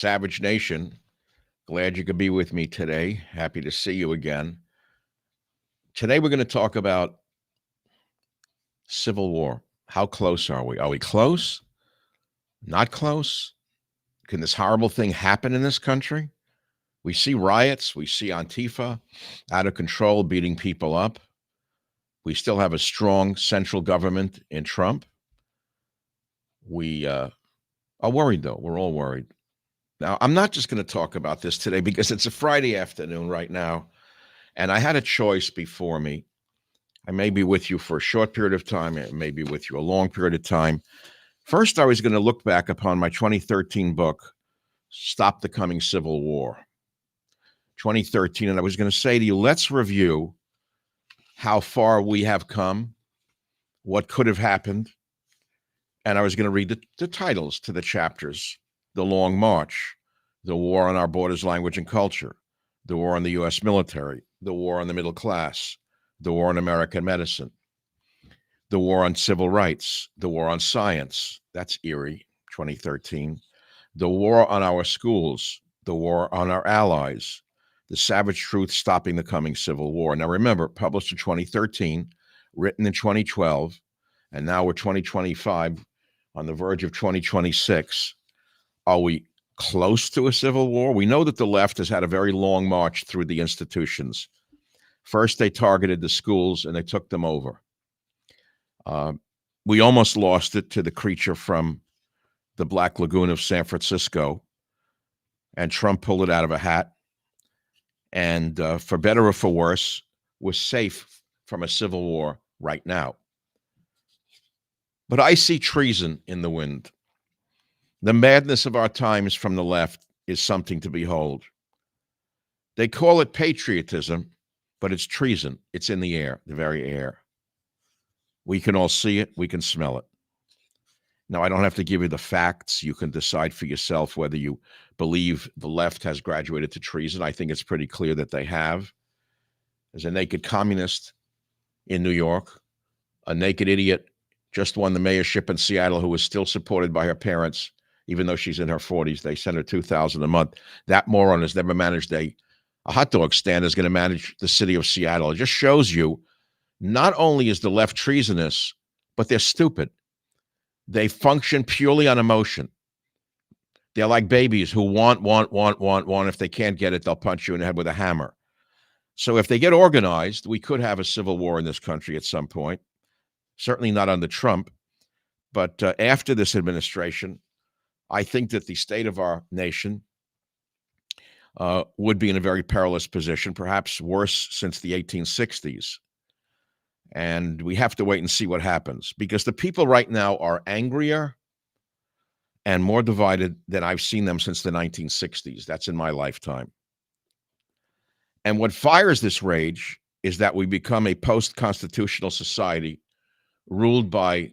Savage Nation. Glad you could be with me today. Happy to see you again. Today, we're going to talk about civil war. How close are we? Are we close? Not close? Can this horrible thing happen in this country? We see riots, we see Antifa out of control, beating people up. We still have a strong central government in Trump. We are worried, though. We're all worried. Now, I'm not just going to talk about this today because it's a Friday afternoon right now, and I had a choice before me. I may be with you for a short period of time. I may be with you a long period of time. First, I was going to look back upon my 2013 book, Stop the Coming Civil War. 2013, and I was going to say to you, let's review how far we have come, what could have happened, and I was going to read the titles to the chapters. The Long March, the War on Our Borders, Language, and Culture, the War on the U.S. Military, the War on the Middle Class, the War on American Medicine, the War on Civil Rights, the War on Science, that's eerie, 2013, the War on Our Schools, the War on Our Allies, the Savage Truth Stopping the Coming Civil War. Now remember, published in 2013, written in 2012, and now we're 2025, on the verge of 2026. Are we close to a civil war? We know that the left has had a very long march through the institutions. First, they targeted the schools and they took them over. We almost lost it to the creature from the Black Lagoon of San Francisco, and Trump pulled it out of a hat. And for better or for worse, we're safe from a civil war right now. But I see treason in the wind. The madness of our times from the left is something to behold. They call it patriotism, but it's treason. It's in the air, the very air. We can all see it. We can smell it. Now, I don't have to give you the facts. You can decide for yourself whether you believe the left has graduated to treason. I think it's pretty clear that they have. There's a naked communist in New York, a naked idiot just won the mayorship in Seattle who was still supported by her parents. Even though she's in her 40s, they send her $2,000 a month. That moron has never managed a hot dog stand, is going to manage the city of Seattle. It just shows you not only is the left treasonous, but they're stupid. They function purely on emotion. They're like babies who want. If they can't get it, they'll punch you in the head with a hammer. So if they get organized, we could have a civil war in this country at some point. Certainly not under Trump. But after this administration, I think that the state of our nation would be in a very perilous position, perhaps worse since the 1860s. And we have to wait and see what happens, because the people right now are angrier and more divided than I've seen them since the 1960s. That's in my lifetime. And what fires this rage is that we become a post-constitutional society ruled by,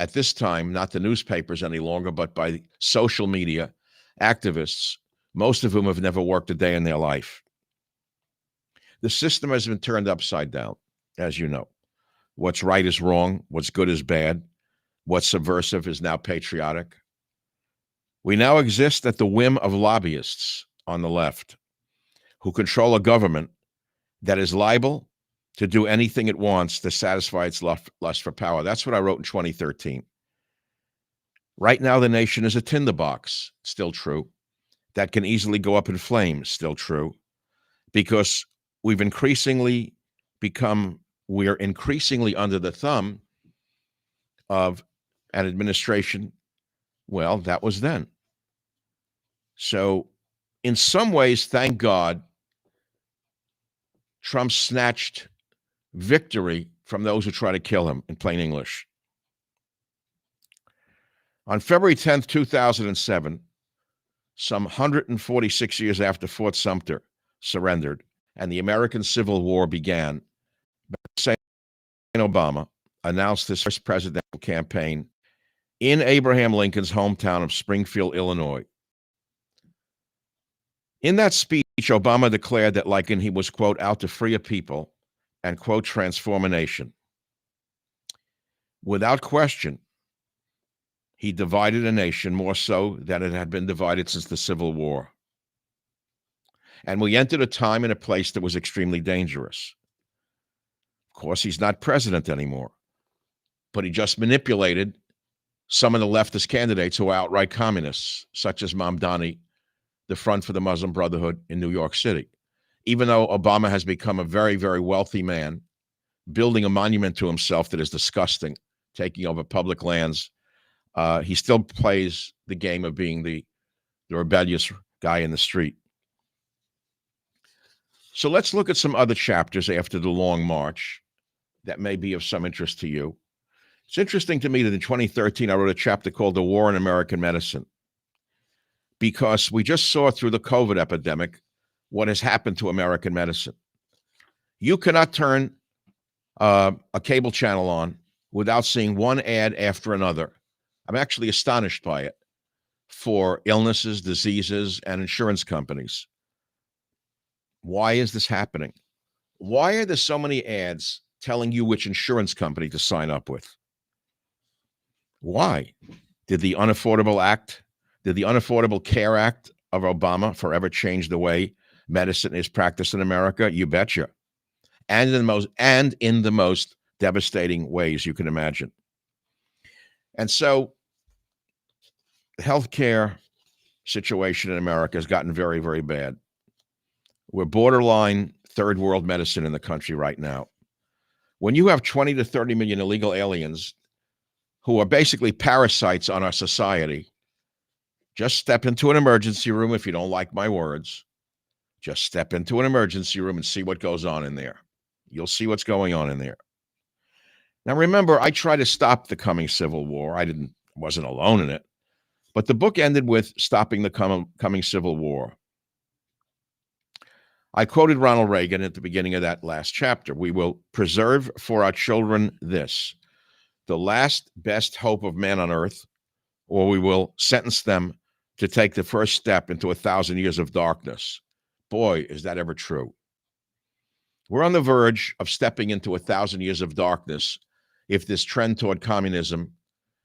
at this time, not the newspapers any longer, but by social media activists, most of whom have never worked a day in their life. The system has been turned upside down, as you know. What's right is wrong. What's good is bad. What's subversive is now patriotic. We now exist at the whim of lobbyists on the left who control a government that is liable to do anything it wants to satisfy its lust for power. That's what I wrote in 2013. Right now, the nation is a tinderbox, still true, that can easily go up in flames, still true, because we're increasingly under the thumb of an administration, well, that was then. So in some ways, thank God, Trump snatched victory from those who try to kill him, in plain English. On February 10th, 2007, some 146 years after Fort Sumter surrendered and the American Civil War began, Barack Obama announced his first presidential campaign in Abraham Lincoln's hometown of Springfield, Illinois. In that speech, Obama declared that Lincoln, he was, quote, out to free a people and, quote, transform a nation. Without question, He divided a nation more so than it had been divided since the Civil War. And we entered a time and a place that was extremely dangerous. Of course, he's not president anymore, but he just manipulated some of the leftist candidates who are outright communists, such as Mamdani, the Front for the Muslim Brotherhood in New York City. Even though Obama has become a very, very wealthy man, building a monument to himself that is disgusting, taking over public lands, he still plays the game of being the rebellious guy in the street. So let's look at some other chapters after the Long March that may be of some interest to you. It's interesting to me that in 2013, I wrote a chapter called The War in American Medicine, because we just saw through the COVID epidemic what has happened to American medicine. You cannot turn a cable channel on without seeing one ad after another. I'm actually astonished by it, for illnesses, diseases, and insurance companies. Why is this happening? Why are there so many ads telling you which insurance company to sign up with? Why? Did the Unaffordable Care Act of Obama forever change the way medicine is practiced in America? You betcha. And in the most devastating ways you can imagine. And so the healthcare situation in America has gotten very, very bad. We're borderline third world medicine in the country right now. When you have 20 to 30 million illegal aliens who are basically parasites on our society, just step into an emergency room. If you don't like my words, just step into an emergency room and see what goes on in there. You'll see what's going on in there. Now, remember, I tried to stop the coming Civil War. I wasn't alone in it. But the book ended with stopping the coming Civil War. I quoted Ronald Reagan at the beginning of that last chapter. We will preserve for our children this, the last best hope of man on earth, or we will sentence them to take the first step into 1,000 years of darkness. Boy, is that ever true. We're on the verge of stepping into 1,000 years of darkness if this trend toward communism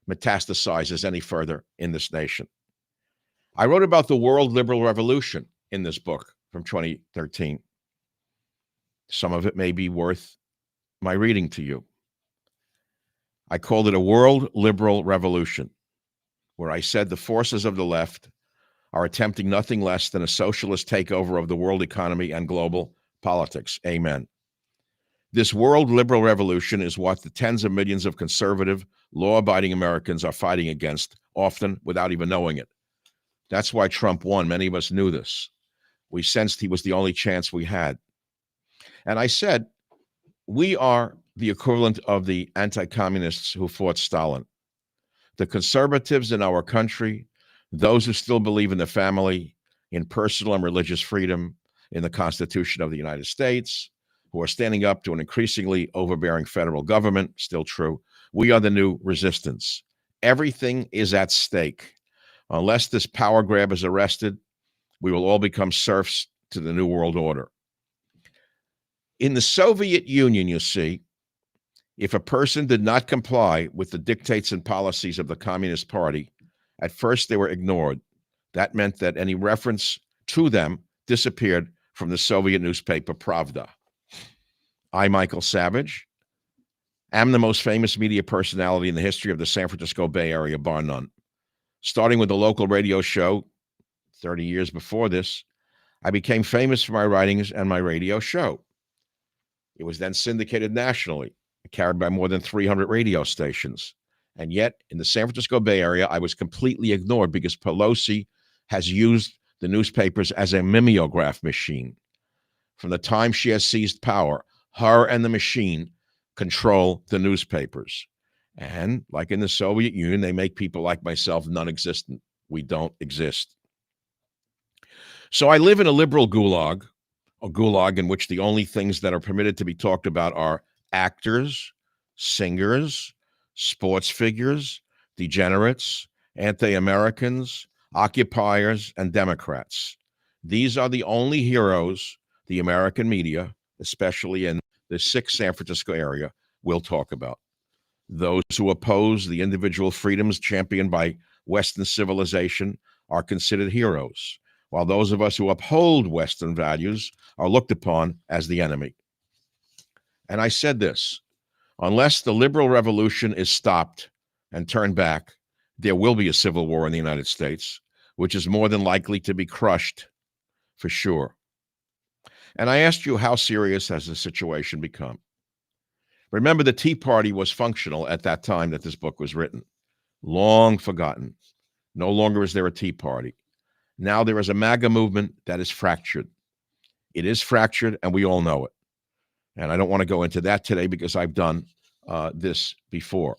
metastasizes any further in this nation. I wrote about the world liberal revolution in this book from 2013. Some of it may be worth my reading to you. I called it a world liberal revolution, where I said the forces of the left are attempting nothing less than a socialist takeover of the world economy and global politics. Amen. This world liberal revolution is what the tens of millions of conservative, law-abiding Americans are fighting against, often without even knowing it. That's why Trump won. Many of us knew this. We sensed he was the only chance we had. And I said, we are the equivalent of the anti-communists who fought Stalin. The conservatives in our country, those who still believe in the family, in personal and religious freedom, in the Constitution of the United States, who are standing up to an increasingly overbearing federal government, still true. We are the new resistance. Everything is at stake. Unless this power grab is arrested, we will all become serfs to the New World Order. In the Soviet Union, you see, if a person did not comply with the dictates and policies of the Communist Party, at first they were ignored. That meant that any reference to them disappeared from the Soviet newspaper Pravda. I, Michael Savage, am the most famous media personality in the history of the San Francisco Bay Area, bar none. Starting with a local radio show 30 years before this, I became famous for my writings and my radio show. It was then syndicated nationally, carried by more than 300 radio stations. And yet, in the San Francisco Bay Area, I was completely ignored because Pelosi has used the newspapers as a mimeograph machine. From the time she has seized power, her and the machine control the newspapers. And like in the Soviet Union, they make people like myself non-existent. We don't exist. So I live in a liberal gulag, a gulag in which the only things that are permitted to be talked about are actors, singers, sports figures, degenerates, anti-Americans, occupiers, and Democrats. These are the only heroes the American media, especially in the sick San Francisco area, will talk about. Those who oppose the individual freedoms championed by Western civilization are considered heroes, while those of us who uphold Western values are looked upon as the enemy. And I said this, unless the liberal revolution is stopped and turned back, there will be a civil war in the United States, which is more than likely to be crushed for sure. And I asked you, how serious has the situation become? Remember, the Tea Party was functional at that time that this book was written. Long forgotten. No longer is there a Tea Party. Now there is a MAGA movement that is fractured. It is fractured, and we all know it. And I don't want to go into that today because I've done this before.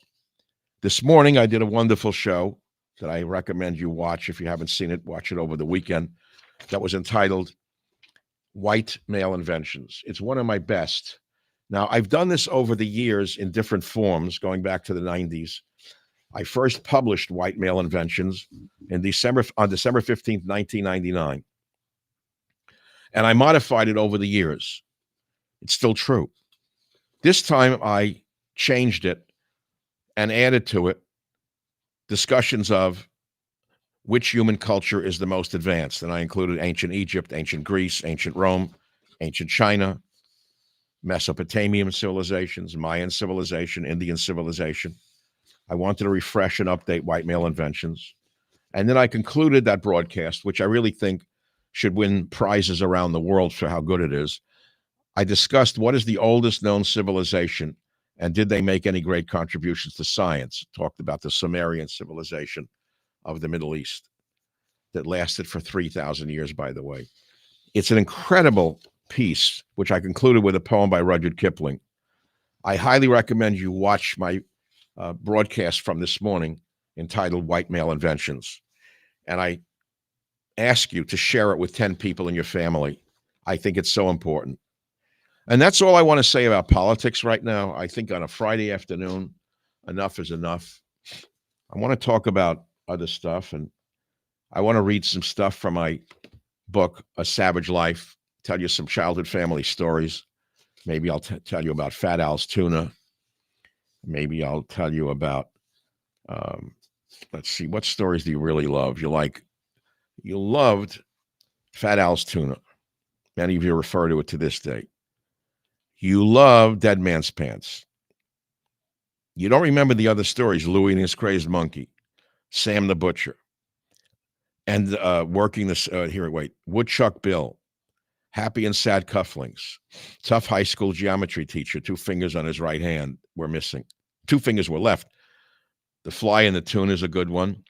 This morning, I did a wonderful show that I recommend you watch. If you haven't seen it, watch it over the weekend. That was entitled White Male Inventions. It's one of my best. Now, I've done this over the years in different forms, going back to the 90s. I first published White Male Inventions on December 15th, 1999. And I modified it over the years. It's still true. This time I changed it and added to it discussions of which human culture is the most advanced. And I included ancient Egypt, ancient Greece, ancient Rome, ancient China, Mesopotamian civilizations, Mayan civilization, Indian civilization. I wanted to refresh and update White Male Inventions. And then I concluded that broadcast, which I really think should win prizes around the world for how good it is. I discussed what is the oldest known civilization and did they make any great contributions to science? Talked about the Sumerian civilization of the Middle East that lasted for 3,000 years, by the way. It's an incredible piece, which I concluded with a poem by Rudyard Kipling. I highly recommend you watch my broadcast from this morning entitled White Male Inventions. And I ask you to share it with 10 people in your family. I think it's so important. And that's all I want to say about politics right now. I think on a Friday afternoon, enough is enough. I want to talk about other stuff, and I want to read some stuff from my book, A Savage Life, tell you some childhood family stories. Maybe I'll tell you about Fat Al's tuna. Maybe I'll tell you about, let's see, what stories do you really love? You loved Fat Al's tuna. Many of you refer to it to this day. You love Dead Man's Pants. You don't remember the other stories, Louie and his Crazed Monkey, Sam the Butcher, and working this, Woodchuck Bill, Happy and Sad Cufflinks, Tough High School Geometry Teacher, 2 fingers on his right hand were missing. 2 fingers were left. The Fly in the Tuna is a good one.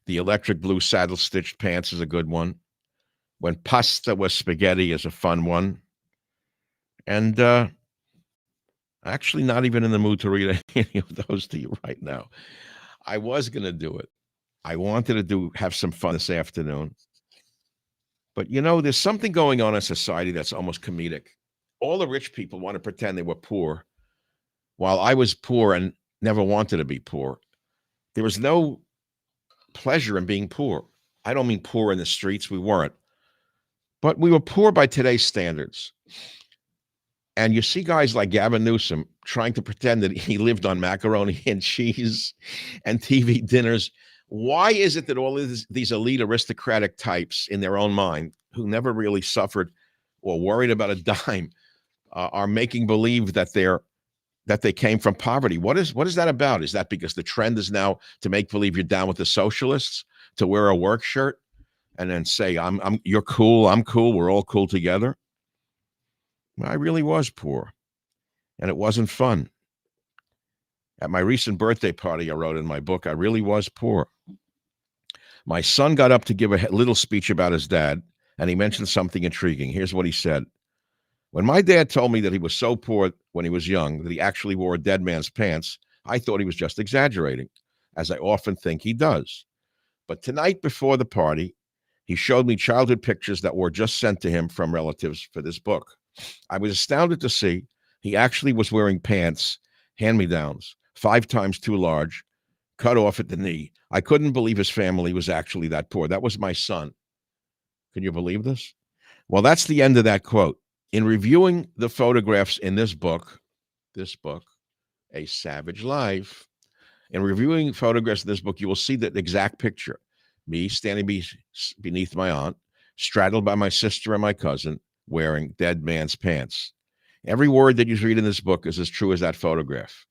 The Electric Blue Saddle Stitched Pants is a good one. When Pasta Was Spaghetti is a fun one. And actually not even in the mood to read any of those to you right now. I was going to do it. I wanted to have some fun this afternoon. But, you know, there's something going on in society that's almost comedic. All the rich people want to pretend they were poor, while I was poor and never wanted to be poor. There was no pleasure in being poor. I don't mean poor in the streets. We weren't. But we were poor by today's standards. And you see guys like Gavin Newsom trying to pretend that he lived on macaroni and cheese and TV dinners. Why is it that all of these elite aristocratic types in their own mind, who never really suffered or worried about a dime, are making believe that they came from poverty? What is that about? Is that because the trend is now to make believe you're down with the socialists, to wear a work shirt and then say, you're cool, I'm cool, we're all cool together? I really was poor, and it wasn't fun. At my recent birthday party, I wrote in my book, I really was poor. My son got up to give a little speech about his dad, and he mentioned something intriguing. Here's what he said. When my dad told me that he was so poor when he was young that he actually wore a dead man's pants, I thought he was just exaggerating, as I often think he does. But tonight before the party, he showed me childhood pictures that were just sent to him from relatives for this book. I was astounded to see he actually was wearing pants, hand-me-downs, 5 times too large, cut off at the knee. I couldn't believe his family was actually that poor. That was my son. Can you believe this? Well, that's the end of that quote. In reviewing the photographs in this book, A Savage Life. In reviewing photographs of this book, you will see that exact picture. Me standing beneath my aunt, straddled by my sister and my cousin, wearing dead man's pants. Every word that you read in this book is as true as that photograph.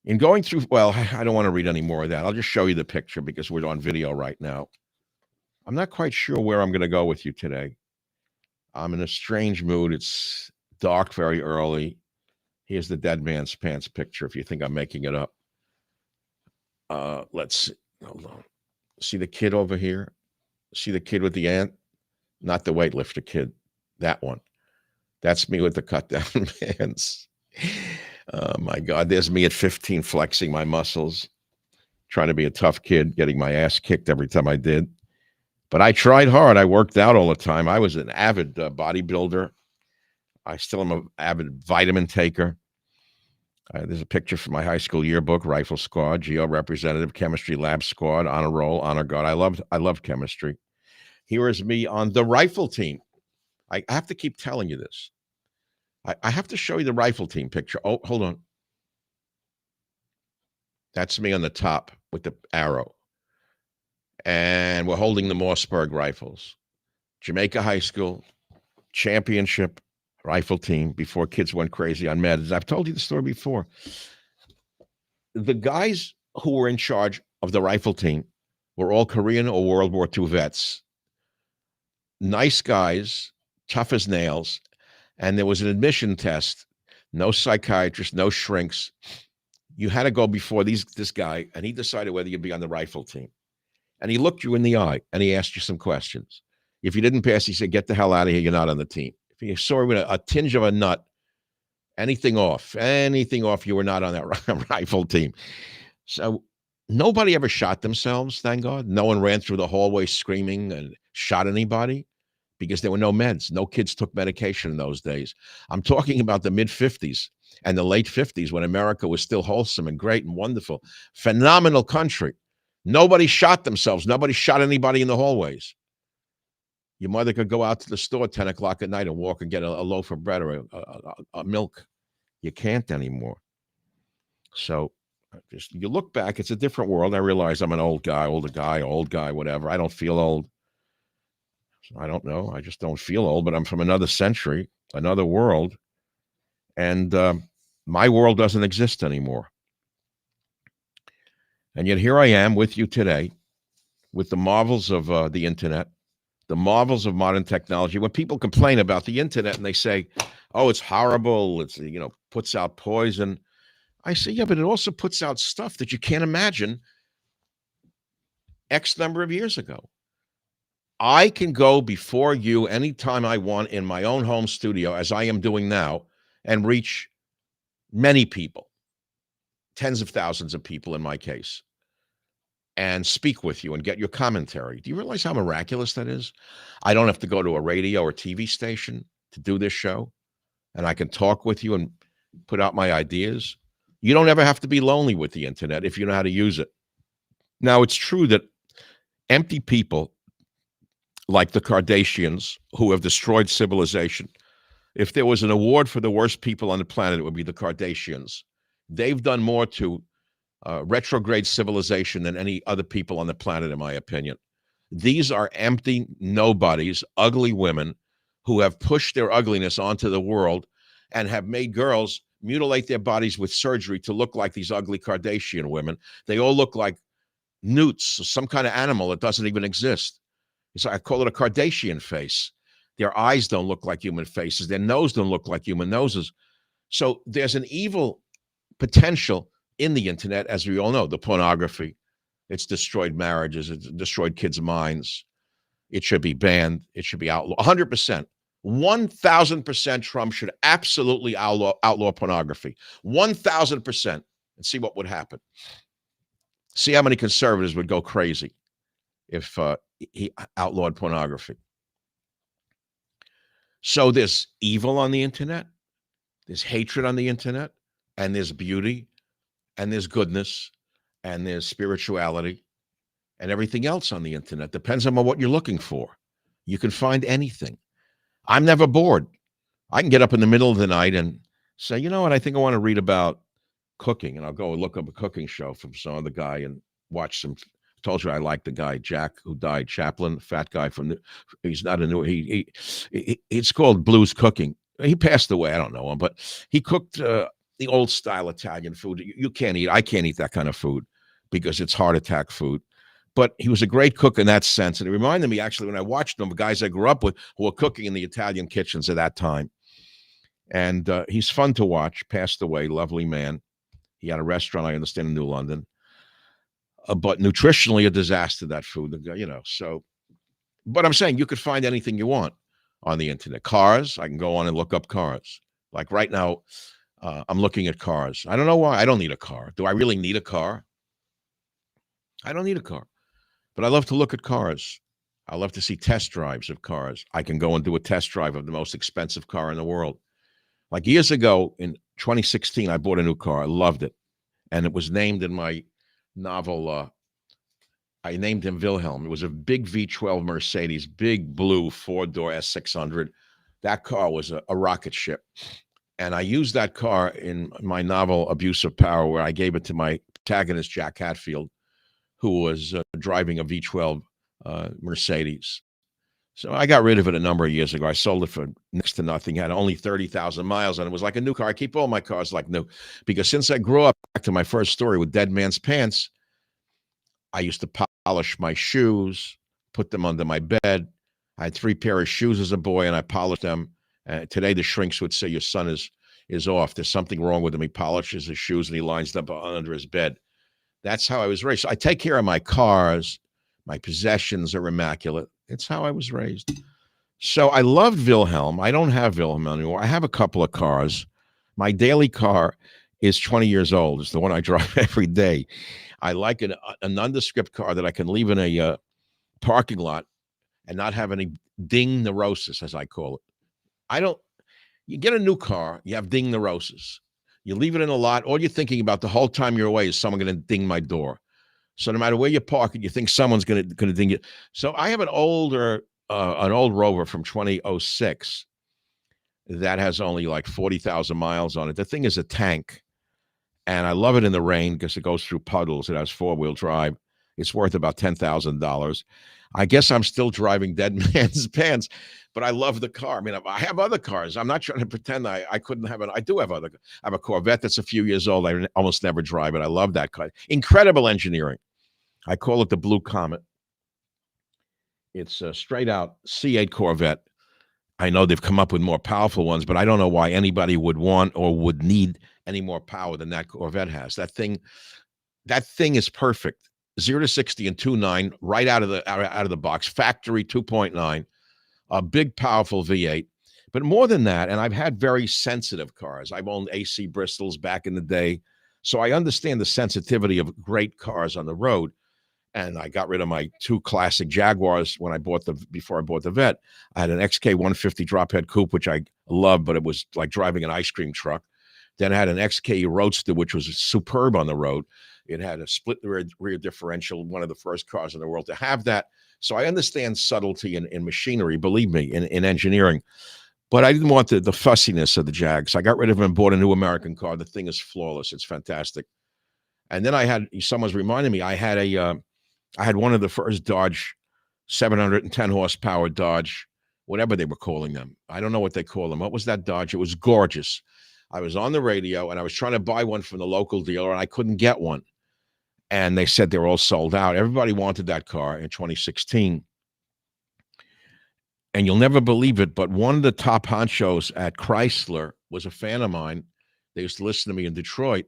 In going through, well, I don't want to read any more of that. I'll just show you the picture because we're on video right now. I'm not quite sure where I'm going to go with you today. I'm in a strange mood. It's dark very early. Here's the dead man's pants picture if you think I'm making it up. Let's see. Hold on. See the kid over here? See the kid with the ant? Not the weightlifter kid. That one. That's me with the cut down pants. Oh my God. There's me at 15 flexing my muscles, trying to be a tough kid, getting my ass kicked every time I did. But I tried hard. I worked out all the time. I was an avid bodybuilder. I still am an avid vitamin taker. There's a picture from my high school yearbook, Rifle Squad, GO representative, chemistry lab squad, honor roll, honor guard. I loved chemistry. Here is me on the rifle team. I have to keep telling you this. I have to show you the rifle team picture. Oh, hold on. That's me on the top with the arrow. And we're holding the Mossberg rifles. Jamaica High School, championship rifle team before kids went crazy on meds. I've told you the story before. The guys who were in charge of the rifle team were all Korean or World War II vets. Nice guys, tough as nails. And there was an admission test. No psychiatrist, no shrinks. You had to go before this guy, and he decided whether you'd be on the rifle team. And he looked you in the eye, and he asked you some questions. If you didn't pass, he said, get the hell out of here. You're not on the team. If you saw with a tinge of a nut, anything off, you were not on that rifle team. So nobody ever shot themselves, thank God. No one ran through the hallway screaming and shot anybody because there were no meds. No kids took medication in those days. I'm talking about the mid-50s and the late 50s when America was still wholesome and great and wonderful. Phenomenal country. Nobody shot themselves. Nobody shot anybody in the hallways. Your mother could go out to the store at 10 o'clock at night and walk and get a loaf of bread or a milk. You can't anymore. So just you look back, it's a different world. I realize I'm an old guy, whatever. I don't feel old. I don't know. I just don't feel old, but I'm from another century, another world. And my world doesn't exist anymore. And yet here I am with you today with the marvels of the internet, the marvels of modern technology. When people complain about the internet and they say, oh, it's horrible, it's, puts out poison. I say, yeah, but it also puts out stuff that you can't imagine X number of years ago. I can go before you anytime I want in my own home studio, as I am doing now, and reach many people, tens of thousands of people in my case, and speak with you and get your commentary. Do you realize how miraculous that is? I don't have to go to a radio or TV station to do this show, and I can talk with you and put out my ideas. You don't ever have to be lonely with the internet if you know how to use it. Now, it's true that empty people like the Kardashians, who have destroyed civilization, if there was an award for the worst people on the planet, it would be the Kardashians. They've done more to retrograde civilization than any other people on the planet, in my opinion. These are empty nobodies, ugly women who have pushed their ugliness onto the world and have made girls mutilate their bodies with surgery to look like these ugly Kardashian women. They all look like newts, some kind of animal that doesn't even exist. So I call it a Kardashian face. Their eyes don't look like human faces. Their nose don't look like human noses. So there's an evil potential in the internet, as we all know. The pornography, it's destroyed marriages, it's destroyed kids' minds. It should be banned. It should be outlawed. 100%. 1,000% Trump should absolutely outlaw pornography. 1,000%. And see what would happen. See how many conservatives would go crazy if he outlawed pornography. So there's evil on the internet, there's hatred on the internet, and there's beauty, and there's goodness, and there's spirituality, and everything else on the internet. Depends on what you're looking for. You can find anything. I'm never bored. I can get up in the middle of the night and say, you know what, I think I want to read about cooking, and I'll go and look up a cooking show from some other guy and watch some. Told you I like the guy Jack who died, Chaplin, fat guy from the. He's not a new. It's called Blues Cooking. He passed away. I don't know him, but he cooked the old style Italian food. You can't eat. I can't eat that kind of food because it's heart attack food. But he was a great cook in that sense, and it reminded me actually when I watched them, the guys I grew up with who were cooking in the Italian kitchens at that time. And he's fun to watch. Passed away, lovely man. He had a restaurant, I understand, in New London, but nutritionally a disaster. That food, So, but I'm saying you could find anything you want on the internet. Cars, I can go on and look up cars. Like right now, I'm looking at cars. I don't know why. I don't need a car. Do I really need a car? I don't need a car, but I love to look at cars. I love to see test drives of cars. I can go and do a test drive of the most expensive car in the world. Like years ago in 2016, I bought a new car. I loved it. And it was named in my novel. I named him Wilhelm. It was a big V12 Mercedes, big blue four-door S600. That car was a rocket ship. And I used that car in my novel Abuse of Power, where I gave it to my protagonist, Jack Hatfield, who was driving a V12 Mercedes. So I got rid of it a number of years ago. I sold it for next to nothing. It had only 30,000 miles, and it was like a new car. I keep all my cars like new because since I grew up, back to my first story with Dead Man's Pants, I used to polish my shoes, put them under my bed. I had 3 pair of shoes as a boy, and I polished them. Today, the shrinks would say your son is off. There's something wrong with him. He polishes his shoes, and he lines them up under his bed. That's how I was raised. So I take care of my cars. My possessions are immaculate. It's how I was raised. So I loved Wilhelm. I don't have Wilhelm anymore. I have a couple of cars. My daily car is 20 years old. It's the one I drive every day. I like an nondescript car that I can leave in a parking lot and not have any ding neurosis, as I call it. You get a new car, you have ding neurosis. You leave it in a lot. All you're thinking about the whole time you're away is someone going to ding my door. So no matter where you park it, you think someone's going to ding it. So I have an old Rover from 2006 that has only like 40,000 miles on it. The thing is a tank, and I love it in the rain because it goes through puddles. It has 4-wheel drive. It's worth about $10,000. I guess I'm still driving Dead Man's Pants, but I love the car. I mean, I have other cars. I'm not trying to pretend I couldn't have it. I do have I have a Corvette that's a few years old. I almost never drive it. I love that car. Incredible engineering. I call it the Blue Comet. It's a straight out C8 Corvette. I know they've come up with more powerful ones, but I don't know why anybody would want or would need any more power than that Corvette has. That thing is perfect. 0 to 60 in 2.9, right out of the box. Factory 2.9, a big, powerful V8. But more than that, and I've had very sensitive cars. I've owned AC Bristols back in the day, so I understand the sensitivity of great cars on the road. And I got rid of my 2 classic Jaguars before I bought the Vet. I had an XK 150 drophead coupe, which I loved, but it was like driving an ice cream truck. Then I had an XK Roadster, which was superb on the road. It had a split rear differential, one of the first cars in the world to have that. So I understand subtlety in machinery, believe me, in engineering. But I didn't want the fussiness of the Jag. So I got rid of it and bought a new American car. The thing is flawless. It's fantastic. And then someone's reminding me, I had one of the first Dodge 710 horsepower Dodge, whatever they were calling them. I don't know what they call them. What was that Dodge? It was gorgeous. I was on the radio and I was trying to buy one from the local dealer and I couldn't get one. And they said they were all sold out. Everybody wanted that car in 2016. And you'll never believe it, but one of the top honchos at Chrysler was a fan of mine. They used to listen to me in Detroit.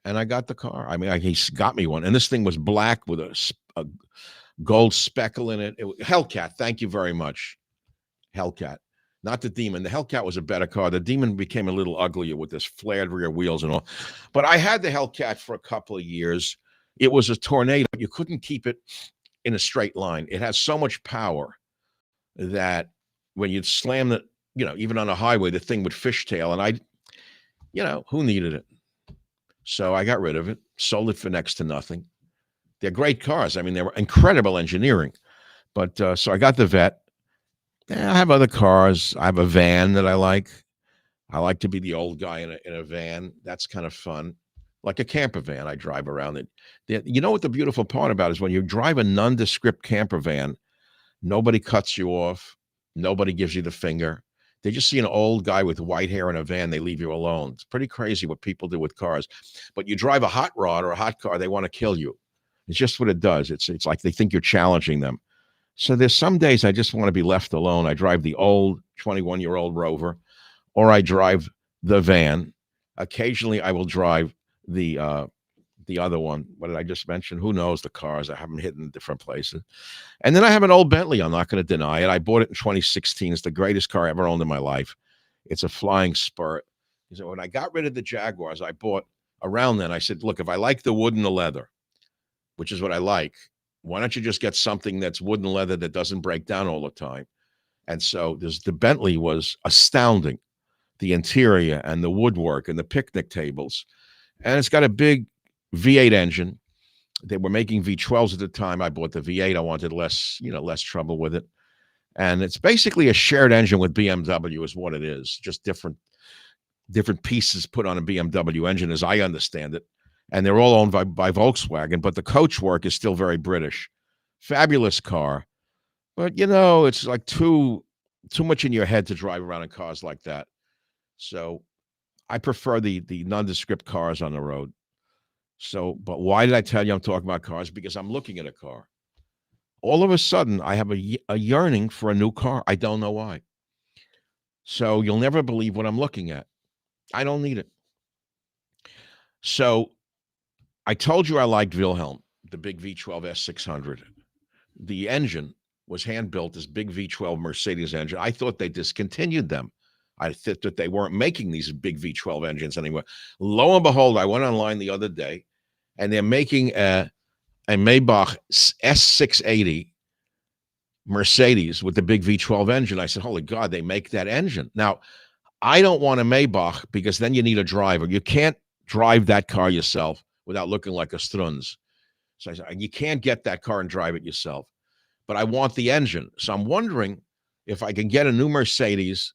And I got the car. I mean, he got me one. And this thing was black with a gold speckle in it. Hellcat, thank you very much. Hellcat. Not the Demon. The Hellcat was a better car. The Demon became a little uglier with this flared rear wheels and all. But I had the Hellcat for a couple of years. It was a tornado. You couldn't keep it in a straight line. It has so much power that when you'd slam it, even on a highway, the thing would fishtail. And who needed it? So I got rid of it, sold it for next to nothing. They're great cars. I mean, they were incredible engineering. But so I got the Vet. I have other cars. I have a van that I like. I like to be the old guy in a van. That's kind of fun, like a camper van. I drive around it. You know what the beautiful part about is when you drive a nondescript camper van, nobody cuts you off, nobody gives you the finger. They just see an old guy with white hair in a van, they leave you alone. It's pretty crazy what people do with cars. But you drive a hot rod or a hot car, they want to kill you. It's just what it does. It's like they think you're challenging them. So there's some days I just want to be left alone. I drive the old 21-year-old Rover, or I drive the van. Occasionally, I will drive the other one. What did I just mention? Who knows the cars? I haven't hit in different places. And then I have an old Bentley. I'm not going to deny it. I bought it in 2016. It's the greatest car I ever owned in my life. It's a flying spurt. So when I got rid of the Jaguars, I bought around then. I said, look, if I like the wood and the leather, which is what I like, why don't you just get something that's wood and leather that doesn't break down all the time? And so the Bentley was astounding, the interior and the woodwork and the picnic tables. And it's got a big V8 engine. They were making V12s at the time. I bought the V8. I wanted less trouble with it. And it's basically a shared engine with BMW is what it is. Just different pieces put on a BMW engine as I understand it. And they're all owned by Volkswagen, but the coachwork is still very British. Fabulous car. But, it's like too much in your head to drive around in cars like that. So I prefer the nondescript cars on the road. So, but why did I tell you I'm talking about cars? Because I'm looking at a car. All of a sudden, I have a yearning for a new car. I don't know why. So you'll never believe what I'm looking at. I don't need it. So I told you I liked Wilhelm, the big V12 S600. The engine was hand-built, this big V12 Mercedes engine. I thought they discontinued them. I thought that they weren't making these big V12 engines anymore. Lo and behold, I went online the other day, and they're making a Maybach S680 Mercedes with the big V12 engine. I said, holy God, they make that engine. Now, I don't want a Maybach because then you need a driver. You can't drive that car yourself without looking like a Strunz. So I said, you can't get that car and drive it yourself. But I want the engine. So I'm wondering if I can get a new Mercedes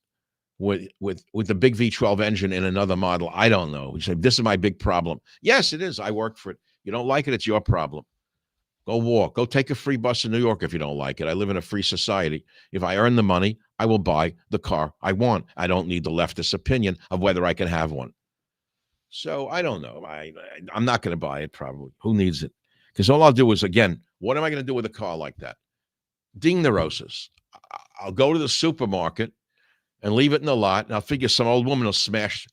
with the big V12 engine in another model. I don't know. You say, this is my big problem. Yes, it is. I work for it. You don't like it, it's your problem. Go walk. Go take a free bus in New York if you don't like it. I live in a free society. If I earn the money, I will buy the car I want. I don't need the leftist opinion of whether I can have one. So I don't know. I'm not going to buy it probably. Who needs it? Because all I'll do is, again, what am I going to do with a car like that? Ding neurosis. I'll go to the supermarket and leave it in the lot, and I'll figure some old woman will smash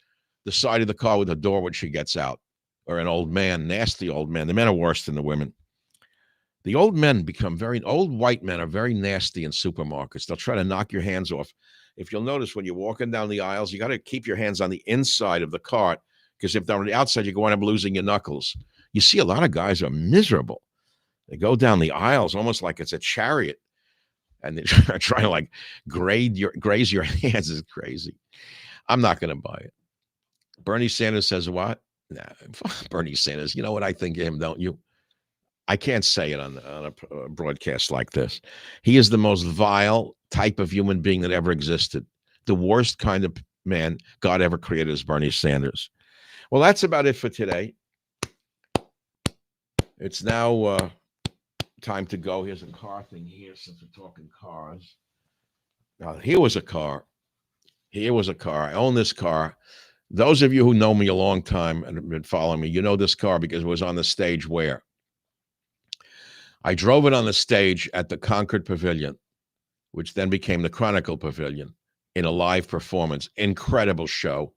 the side of the car with the door when she gets out. Or an old man, nasty old man. The men are worse than the women. The old white men are very nasty in supermarkets. They'll try to knock your hands off. If you'll notice, when you're walking down the aisles, you got to keep your hands on the inside of the cart, because if they're on the outside, you're going to end up losing your knuckles. You see a lot of guys are miserable. They go down the aisles almost like it's a chariot, and they're trying to like graze your hands. Is crazy. I'm not going to buy it. Bernie Sanders says what? Nah, Bernie Sanders. You know what I think of him, don't you? I can't say it on a broadcast like this. He is the most vile type of human being that ever existed. The worst kind of man God ever created is Bernie Sanders. Well, that's about it for today. It's now time to go. Here's a car thing here since we're talking cars. Now, here was a car. I own this car. Those of you who know me a long time and have been following me, you know this car because it was on the stage where? I drove it on the stage at the Concord Pavilion, which then became the Chronicle Pavilion, in a live performance. Incredible show.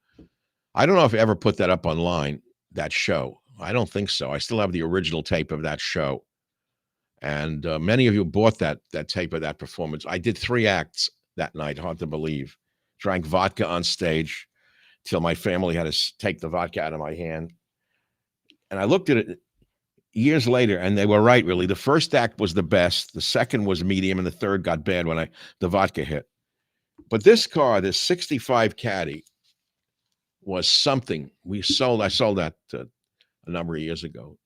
I don't know if I ever put that up online, that show. I don't think so. I still have the original tape of that show. And many of you bought that tape of that performance. I did 3 acts that night, hard to believe. Drank vodka on stage till my family had to take the vodka out of my hand. And I looked at it years later, and they were right, really. The first act was the best. The second was medium, and the third got bad when the vodka hit. But this car, this 65 Caddy, was something. I sold that a number of years ago.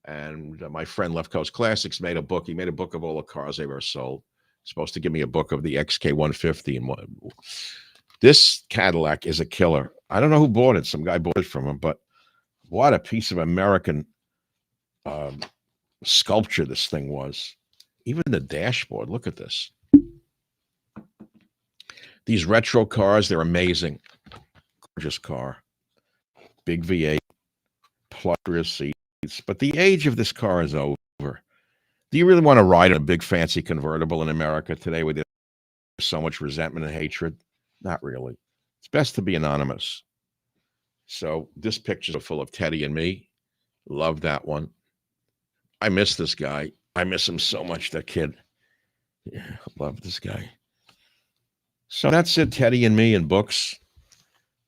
And my friend Left Coast Classics made a book. He made a book of all the cars they ever sold. Supposed to give me a book of the XK150 and This Cadillac is a killer. I don't know who bought it. Some guy bought it from him, but what a piece of American um, sculpture this thing was. Even the dashboard. Look at this. These retro cars, they're amazing. Gorgeous car. Big V8, plush rear seats. But the age of this car is over. Do you really want to ride a big fancy convertible in America today with so much resentment and hatred? Not really. It's best to be anonymous. So this picture's full of Teddy and me. Love that one. I miss this guy. I miss him so much, that kid. Yeah, love this guy. So that's it, Teddy and me and books.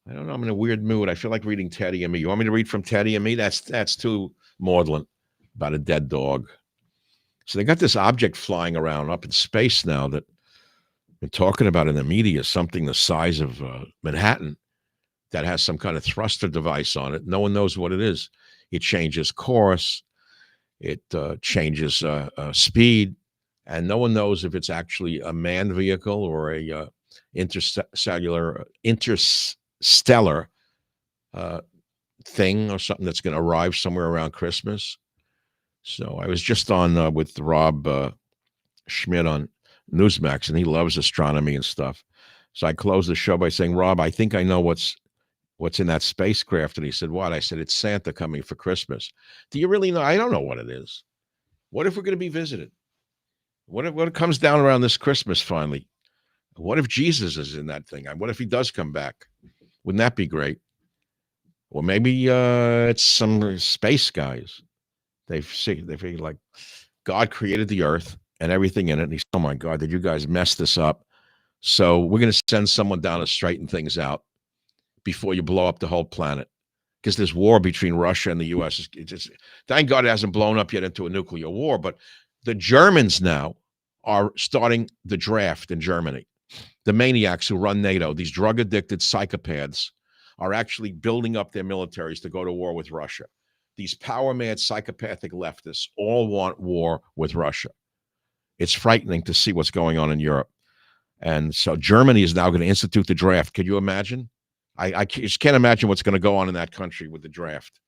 I don't know. I'm in a weird mood. I feel like reading Teddy and me. You want me to read from Teddy and me? That's too maudlin, about a dead dog. So they got this object flying around up in space now that they're talking about in the media, something the size of Manhattan that has some kind of thruster device on it. No one knows what it is. It changes course. It changes speed. And no one knows if it's actually a manned vehicle or a interstellar thing or something that's going to arrive somewhere around Christmas. So I was just on with Rob Schmidt on Newsmax, and he loves astronomy and stuff. So I closed the show by saying, Rob, I think I know what's in that spacecraft. And he said, what? I said, it's Santa coming for Christmas. Do you really know? I don't know what it is. What if we're going to be visited? What if it comes down around this Christmas finally? What if Jesus is in that thing? What if he does come back? Wouldn't that be great? Or maybe it's some space guys. They figure like God created the earth and everything in it. And he's, oh my God, did you guys mess this up? So we're going to send someone down to straighten things out before you blow up the whole planet. Because this war between Russia and the U.S. Thank God it hasn't blown up yet into a nuclear war. But the Germans now are starting the draft in Germany. The maniacs who run NATO, these drug-addicted psychopaths, are actually building up their militaries to go to war with Russia. These power-mad psychopathic leftists all want war with Russia. It's frightening to see what's going on in Europe. And so Germany is now going to institute the draft. Can you imagine? I just can't imagine what's going to go on in that country with the draft.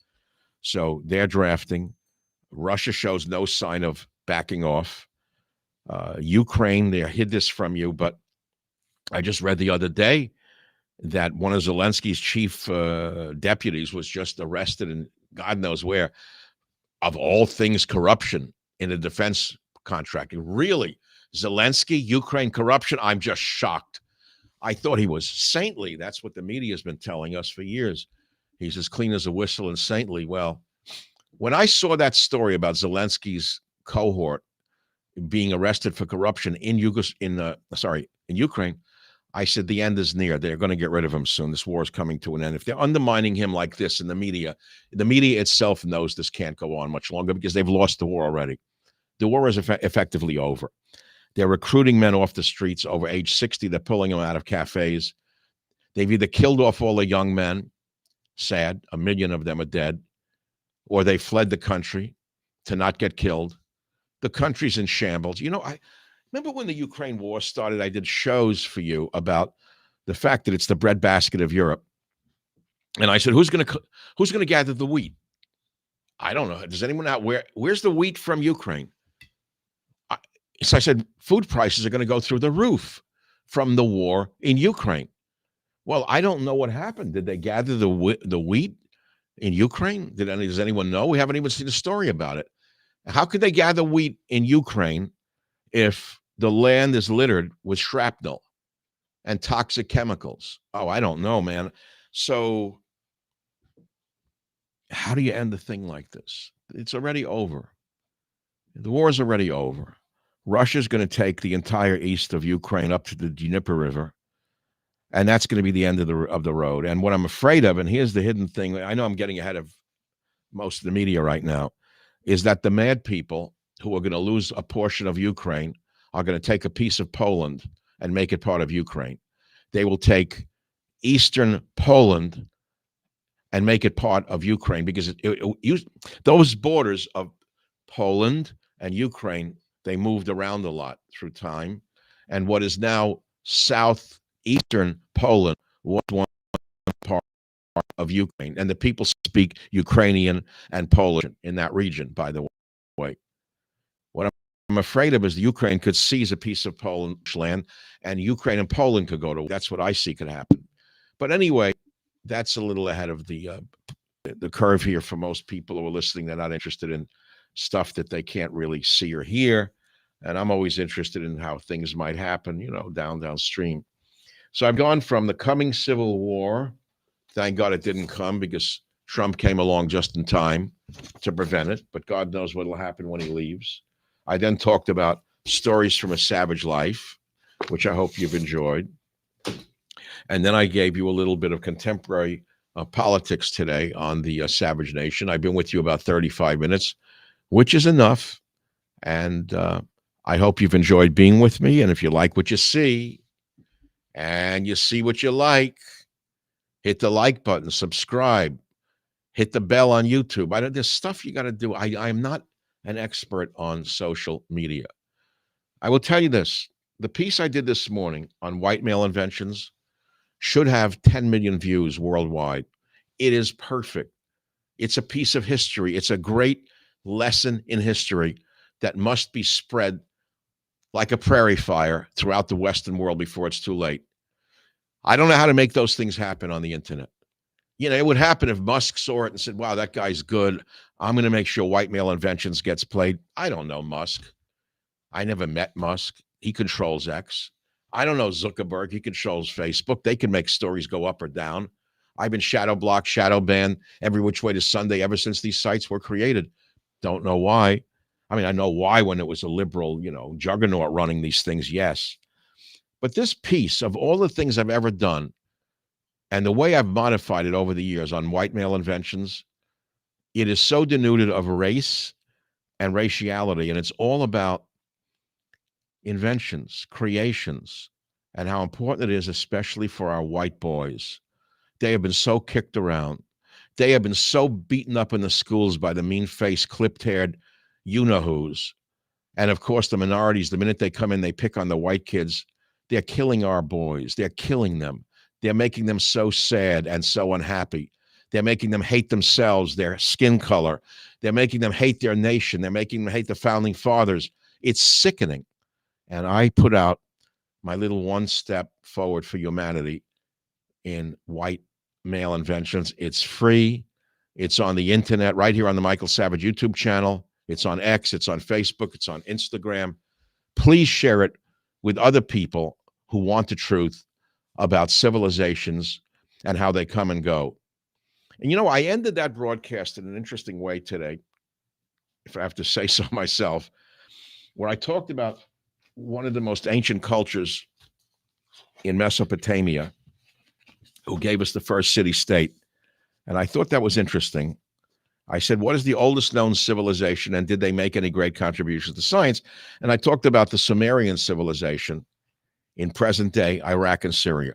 So they're drafting. Russia shows no sign of backing off. Ukraine, they hid this from you, but I just read the other day that one of Zelensky's chief deputies was just arrested in God knows where, of all things, corruption in a defense contracting. Really? Zelensky, Ukraine corruption? I'm just shocked. I thought he was saintly. That's what the media has been telling us for years. He's as clean as a whistle and saintly. Well, when I saw that story about Zelensky's cohort being arrested for corruption in Ukraine, I said the end is near. They're going to get rid of him soon. This war is coming to an end. If they're undermining him like this in the media itself knows this can't go on much longer because they've lost the war already. The war is effectively over. They're recruiting men off the streets over age 60. They're pulling them out of cafes. They've either killed off all the young men, sad, 1 million of them are dead, or they fled the country to not get killed. The country's in shambles. You know, I remember when the Ukraine war started, I did shows for you about the fact that it's the breadbasket of Europe. And I said, who's going to gather the wheat? I don't know. Does anyone out where's the wheat from Ukraine? So I said, food prices are going to go through the roof from the war in Ukraine. Well, I don't know what happened. Did they gather the wheat in Ukraine? Does anyone know? We haven't even seen a story about it. How could they gather wheat in Ukraine if the land is littered with shrapnel and toxic chemicals? Oh, I don't know, man. So how do you end a thing like this? It's already over. The war is already over. Russia's going to take the entire east of Ukraine up to the Dnieper River, and that's going to be the end of the road. And what I'm afraid of, and here's the hidden thing, I know I'm getting ahead of most of the media right now, is that the mad people who are going to lose a portion of Ukraine are going to take a piece of Poland and make it part of Ukraine. They will take eastern Poland and make it part of Ukraine because those borders of Poland and Ukraine, they moved around a lot through time. And what is now Eastern Poland was one part of Ukraine, and the people speak Ukrainian and Polish in that region, by the way. What I'm afraid of is Ukraine could seize a piece of Polish land, and Ukraine and Poland could go to war. That's what I see could happen. But anyway, that's a little ahead of the curve here for most people who are listening. They're not interested in stuff that they can't really see or hear. And I'm always interested in how things might happen, downstream. So I've gone from the coming civil war. Thank God it didn't come because Trump came along just in time to prevent it. But God knows what will happen when he leaves. I then talked about stories from a savage life, which I hope you've enjoyed. And then I gave you a little bit of contemporary politics today on the Savage Nation. I've been with you about 35 minutes, which is enough. And I hope you've enjoyed being with me. And if you like what you see and you see what you like, hit the like button, subscribe, hit the bell on YouTube. There's stuff you got to do. I'm not an expert on social media. I will tell you this. The piece I did this morning on white male inventions should have 10 million views worldwide. It is perfect. It's a piece of history. It's a great lesson in history that must be spread like a prairie fire throughout the Western world before it's too late. I don't know how to make those things happen on the internet. It would happen if Musk saw it and said, wow, that guy's good. I'm going to make sure white male inventions gets played. I don't know Musk. I never met Musk. He controls X. I don't know Zuckerberg. He controls Facebook. They can make stories go up or down. I've been shadow blocked, shadow banned every which way to Sunday ever since these sites were created. Don't know why. I mean, I know why when it was a liberal, juggernaut running these things, yes. But this piece of all the things I've ever done and the way I've modified it over the years on white male inventions, it is so denuded of race and raciality, and it's all about inventions, creations, and how important it is, especially for our white boys. They have been so kicked around. They have been so beaten up in the schools by the mean-faced, clipped-haired you-know-whos. And, of course, the minorities, the minute they come in, they pick on the white kids. They're killing our boys. They're killing them. They're making them so sad and so unhappy. They're making them hate themselves, their skin color. They're making them hate their nation. They're making them hate the founding fathers. It's sickening. And I put out my little one step forward for humanity in white male inventions. It's free. It's on the internet right here on the Michael Savage YouTube channel. It's on X. It's on Facebook. It's on Instagram. Please share it with other people who want the truth about civilizations and how they come and go. And, I ended that broadcast in an interesting way today, if I have to say so myself, where I talked about one of the most ancient cultures in Mesopotamia who gave us the first city-state. And I thought that was interesting. I said, what is the oldest known civilization, and did they make any great contributions to science? And I talked about the Sumerian civilization in present-day Iraq and Syria,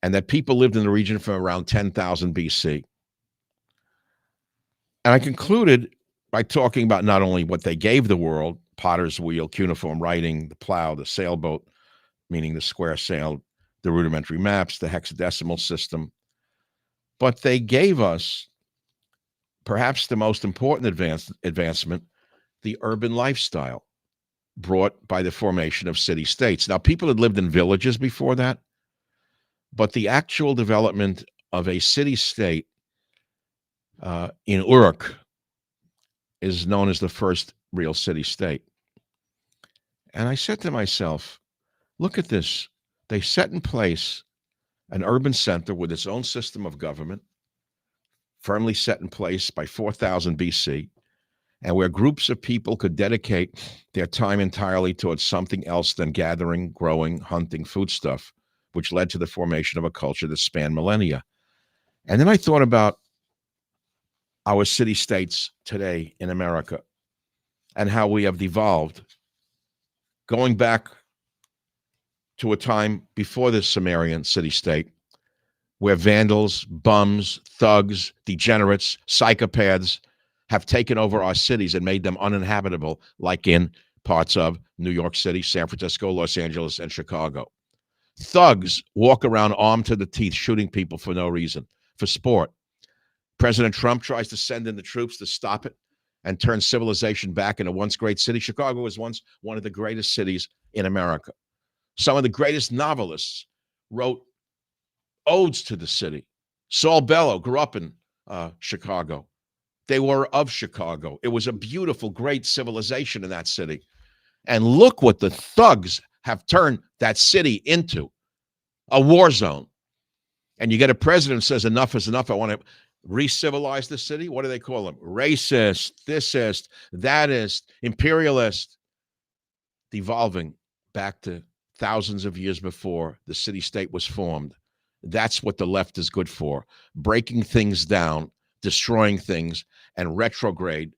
and that people lived in the region from around 10,000 BC. And I concluded by talking about not only what they gave the world, potter's wheel, cuneiform writing, the plow, the sailboat, meaning the square sail, the rudimentary maps, the hexadecimal system, but they gave us perhaps the most important advancement, the urban lifestyle brought by the formation of city-states. Now, people had lived in villages before that, but the actual development of a city-state in Uruk is known as the first real city-state. And I said to myself, look at this. They set in place an urban center with its own system of government, firmly set in place by 4000 BC, and where groups of people could dedicate their time entirely towards something else than gathering, growing, hunting foodstuff, which led to the formation of a culture that spanned millennia. And then I thought about our city-states today in America and how we have devolved, going back to a time before the Sumerian city-state, where vandals, bums, thugs, degenerates, psychopaths have taken over our cities and made them uninhabitable, like in parts of New York City, San Francisco, Los Angeles, and Chicago. Thugs walk around armed to the teeth, shooting people for no reason, for sport. President Trump tries to send in the troops to stop it and turn civilization back in a once great city. Chicago was once one of the greatest cities in America. Some of the greatest novelists wrote odes to the city. Saul Bellow grew up in Chicago. They were of Chicago. It was a beautiful, great civilization in that city. And look what the thugs have turned that city into, a war zone. And you get a president who says, enough is enough. I want to re-civilize the city. What do they call them? Racist, thisist, thatist, imperialist. Devolving back to thousands of years before the city-state was formed. That's what the left is good for. Breaking things down, destroying things, and retrograde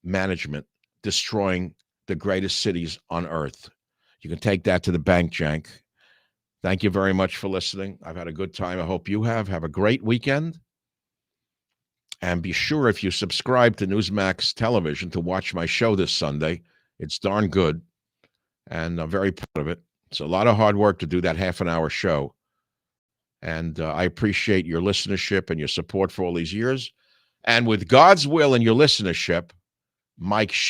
management, destroying the greatest cities on earth. You can take that to the bank, Cenk. Thank you very much for listening. I've had a good time. I hope you have. Have a great weekend. And be sure, if you subscribe to Newsmax Television, to watch my show this Sunday. It's darn good, and I'm very proud of it. It's a lot of hard work to do that half-an-hour show. And I appreciate your listenership and your support for all these years. And with God's will and your listenership, Mike Schaff